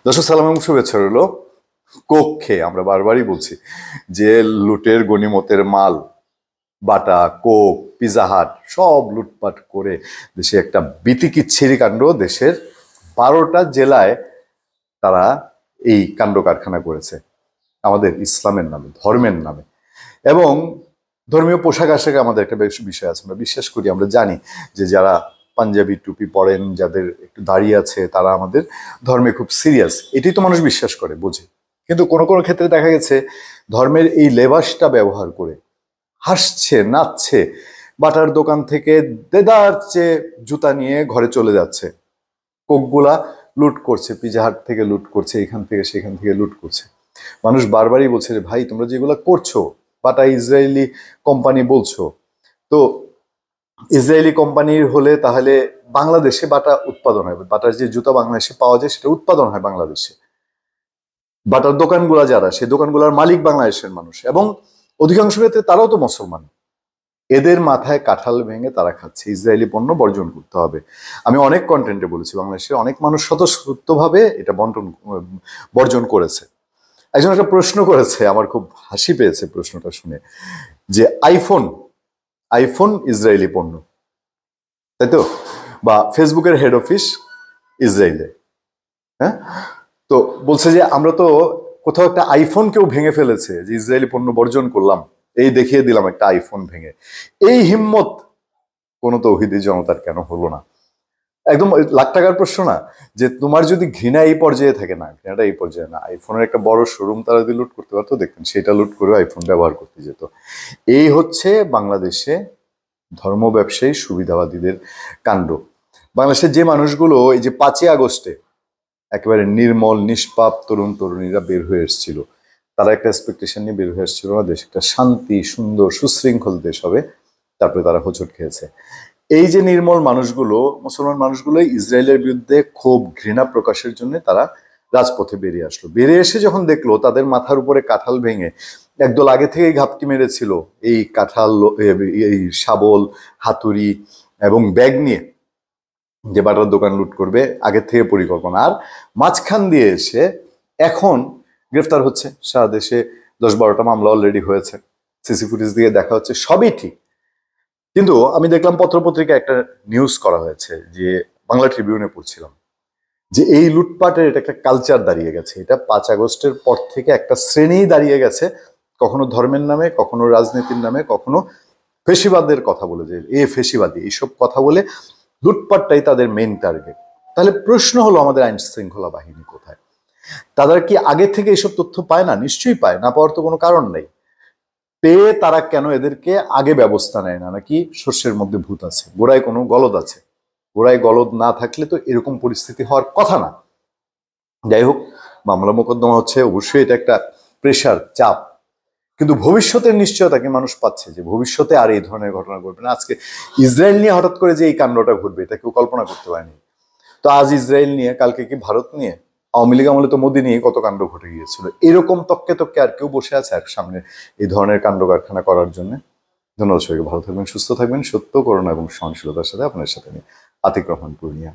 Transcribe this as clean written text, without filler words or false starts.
দর্শক সালাম এবং শুভেচ্ছা রইল। কক্ষে আমরা বারবারই বলছি যে লুটের গনিমতের মাল বাটা কোক পিজা হাট সব লুটপাট করে দেশে একটা বিতিকিচ্ছিরি কাণ্ড। দেশের 12টা জেলায় তারা এই কাণ্ড কারখানা করেছে আমাদের ইসলামের নামে, ধর্মের নামে। এবং ধর্মীয় পোশাক আশাকে আমাদের একটা বেশ বিষয় আছে, আমরা বিশ্বাস করি, আমরা জানি যে যারা পাঞ্জাবি টুপি পরেন, যাদের একটু দাড়ি আছে, তারা আমাদের ধর্মে খুব সিরিয়াস, এটাই তো মানুষ বিশ্বাস করে, বোঝে। কিন্তু কোনো কোনো ক্ষেত্রে দেখা গেছে ধর্মের এই লেবাসটা ব্যবহার করে হাসছে, নাচছে, বাটার দোকান থেকে দেদার চেয়ে জুতা নিয়ে ঘরে চলে যাচ্ছে, কোকগুলা লুট করছে, পিজা হাট থেকে লুট করছে, এখান থেকে সেখান থেকে লুট করছে। মানুষ বারবারই বলছে যে ভাই তোমরা যেগুলো করছো, বাটা ইসরায়েলি কোম্পানি বলছো, তো ইসরায়েলি কোম্পানির হলে তাহলে বাংলাদেশে বাটা উৎপাদন হয়, বাটার যে জুতা বাংলাদেশে পাওয়া যায় সেটা উৎপাদন হয় বাংলাদেশে। বাটার দোকানগুলা যারা, সেই দোকানগুলোর মালিক বাংলাদেশের মানুষ, এবং অধিকাংশ ক্ষেত্রে তারাও তো মুসলমান। এদের মাথায় কাঁঠাল ভেঙে তারা খাচ্ছে। ইসরায়েলি পণ্য বর্জন করতে হবে। আমি অনেক কন্টেন্টে বলেছি, বাংলাদেশের অনেক মানুষ স্বতঃস্ফূর্তভাবে এটা বর্জন করেছে। একজন একটা প্রশ্ন করেছে, আমার খুব হাসি পেয়েছে প্রশ্নটা শুনে, যে আইফোন ইসরায়েলি পণ্য, তাই তো? বা ফেসবুকের হেড অফিস ইসরায়েলে, হ্যাঁ? তো বলছে যে আমরা তো কোথাও একটা আইফোন কেউ ভেঙে ফেলেছে, যে ইসরায়েলি পণ্য বর্জন করলাম, এই দেখিয়ে দিলাম একটা আইফোন ভেঙে। এই হিম্মত কোন তৌহিদি জনতার কেন হলো না? একদম লাখ টাকার প্রশ্ন না, যে তোমার যদি ঘৃণা এই পর্যায়ে থাকে, না ঘৃণাটা এই পর্যায়ে না, আইফোনের একটা বড় শোরুম তারা যদি লুট করতে পারতো, দেখতেন সেটা লুট করে আইফোন ব্যবহার করতে যেত। এই হচ্ছে বাংলাদেশে ধর্ম ব্যবসায়ী সুবিধাবাদীদের কাণ্ড। বাংলাদেশের যে মানুষগুলো এই যে 5ই আগস্টে একেবারে নির্মল নিষ্পাপ তরুণ তরুণীরা বের হয়ে এসেছিল, তারা একটা এক্সপেকটেশন নিয়ে বের হয়ে এসেছিল না, দেশ একটা শান্তি সুন্দর সুশৃঙ্খল দেশ হবে, তারপরে তারা হোঁচট খেয়েছে। এই যে নির্মল মানুষগুলো, মুসলমান মানুষগুলো ইসরায়েলের বিরুদ্ধে ক্ষোভ ঘৃণা প্রকাশের জন্য তারা রাজপথে বেরিয়ে আসলো। বেরিয়ে এসে যখন দেখলো তাদের মাথার উপরে কাঁঠাল ভেঙে একদল আগে থেকেই ঘাপটি মেরেছিল এই কাঁঠাল, এই শাবল, হাতুড়ি এবং ব্যাগ নিয়ে, যে বাটার দোকান লুট করবে, আগের থেকে পরিকল্পনা, আর মাঝখান দিয়ে এসে এখন গ্রেফতার হচ্ছে। সারা দেশে 10-12টা মামলা অলরেডি হয়েছে, সিসি ফুটেজ দিয়ে দেখা হচ্ছে সবই ঠিক। কিন্তু আমি দেখলাম পত্রপত্রিকায় একটা নিউজ করা হয়েছে, যে বাংলা ট্রিবিউনে পড়ছিলাম, যে এই লুটপাটের এটা একটা কালচার দাঁড়িয়ে গেছে। এটা 5 আগস্টের পর থেকে একটা শ্রেণী দাঁড়িয়ে গেছে, কখনো ধর্মের নামে, কখনো রাজনীতির নামে, কখনো ফেসিবাদের কথা বলে, যে এ ফেসিবাদী, এইসব কথা বলে লুটপাটটাই তাদের মেইন টার্গেট। তাহলে প্রশ্ন হলো, আমাদের আইন শৃঙ্খলা বাহিনী কোথায়? তারা কি আগে থেকে এইসব তথ্য পায় না? নিশ্চয়ই পায়, না পাওয়ার তো কোনো কারণ নেই। পেয়ে তারা কেন এদেরকে আগে ব্যবস্থা নেয় না? নাকি শস্যের মধ্যে ভূত আছে, গোড়ায় কোনো গলদ আছে? গোড়ায় গলদ না থাকলে তো এরকম পরিস্থিতি হওয়ার কথা না। যাই হোক, মামলা মোকদ্দমা হচ্ছে, অবশ্যই এটা একটা প্রেশার, চাপ, কিন্তু ভবিষ্যতের নিশ্চয়তা কি মানুষ পাচ্ছে যে ভবিষ্যতে আর এই ধরনের ঘটনা ঘটবে না? আজকে ইসরায়েল নিয়ে হঠাৎ করে যে এই কাণ্ডটা ঘটবে, এটা কেউ কল্পনা করতে পারেনি। তো আজ ইসরায়েল নিয়ে, কালকে কি ভারত নিয়ে, আওয়ামী লীগ আমলে তো মোদী নিয়ে কত কাণ্ড ঘটে গিয়েছিল। এরকম তককে তককে আর কেউ বসে আছে আর সামনে এই ধরনের কাণ্ড কারখানা করার জন্য? ধন্যবাদ সবাইকে, ভালো থাকবেন, সুস্থ থাকবেন, সত্য, করুণা এবং সহনশীলতার সাথে আপনার সাথে নিয়ে আতিক রহমান পূর্ণিয়া।